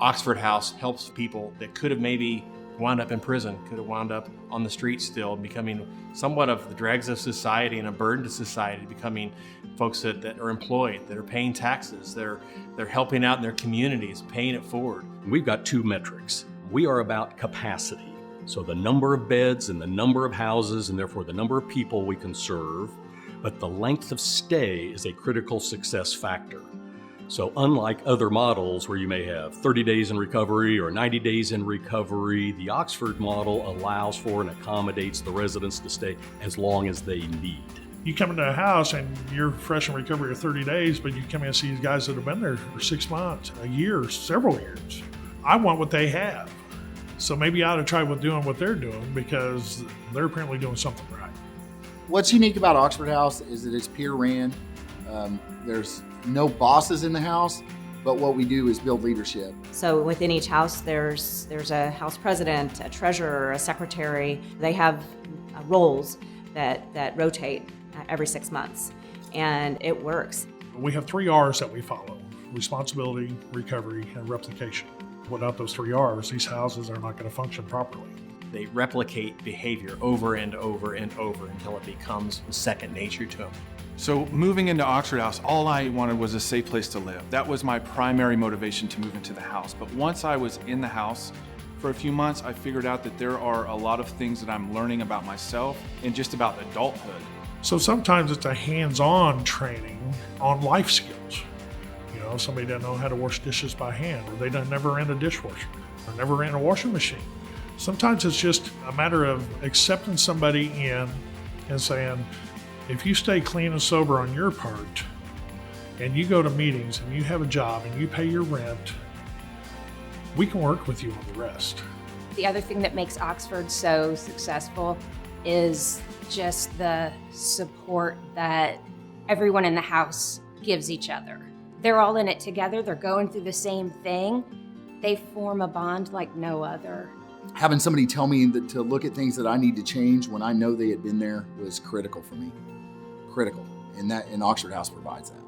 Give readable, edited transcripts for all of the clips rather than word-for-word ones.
Oxford House helps people that could have maybe wound up in prison, could have wound up on the street still, becoming somewhat of the dregs of society and a burden to society, becoming folks that are employed, that are paying taxes, they're helping out in their communities, paying it forward. We've got two metrics. We are about capacity, so the number of beds and the number of houses, and therefore the number of people we can serve, but the length of stay is a critical success factor. So unlike other models where you may have 30 days in recovery or 90 days in recovery, the Oxford model allows for and accommodates the residents to stay as long as they need. You come into a house and you're fresh in recovery of 30 days, but you come in and see these guys that have been there for 6 months, a year, several years. I want what they have. So maybe I ought to try doing what they're doing because they're apparently doing something right. What's unique about Oxford House is that it's peer ran. There's no bosses in the house, but what we do is build leadership. So within each house, there's a house president, a treasurer, a secretary. They have roles that rotate every 6 months, and it works. We have 3 R's that we follow: responsibility, recovery, and replication. Without those 3 R's, these houses are not going to function properly. They replicate behavior over and over and over until it becomes second nature to them. So moving into Oxford House, all I wanted was a safe place to live. That was my primary motivation to move into the house. But once I was in the house for a few months, I figured out that there are a lot of things that I'm learning about myself and just about adulthood. So sometimes it's a hands-on training on life skills. You know, somebody doesn't know how to wash dishes by hand, or they never ran a dishwasher, or never ran a washing machine. Sometimes it's just a matter of accepting somebody in and saying, if you stay clean and sober on your part, and you go to meetings and you have a job and you pay your rent, we can work with you on the rest. The other thing that makes Oxford so successful is just the support that everyone in the house gives each other. They're all in it together. They're going through the same thing. They form a bond like no other. Having somebody tell me that to look at things that I need to change when I know they had been there was critical for me. Critical. And Oxford House provides that.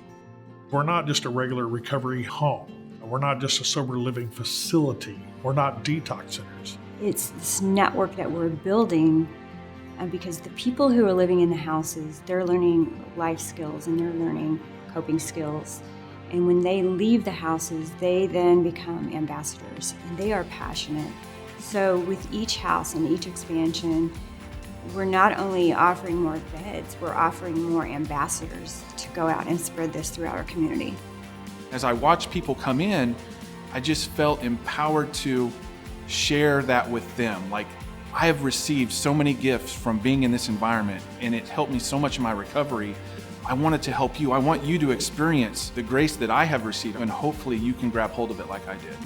We're not just a regular recovery home. We're not just a sober living facility. We're not detox centers. It's this network that we're building because the people who are living in the houses, they're learning life skills and they're learning coping skills. And when they leave the houses, they then become ambassadors and they are passionate. So with each house and each expansion, we're not only offering more beds, we're offering more ambassadors to go out and spread this throughout our community. As I watched people come in, I just felt empowered to share that with them. Like, I have received so many gifts from being in this environment, and it helped me so much in my recovery. I wanted to help you. I want you to experience the grace that I have received, and hopefully you can grab hold of it like I did.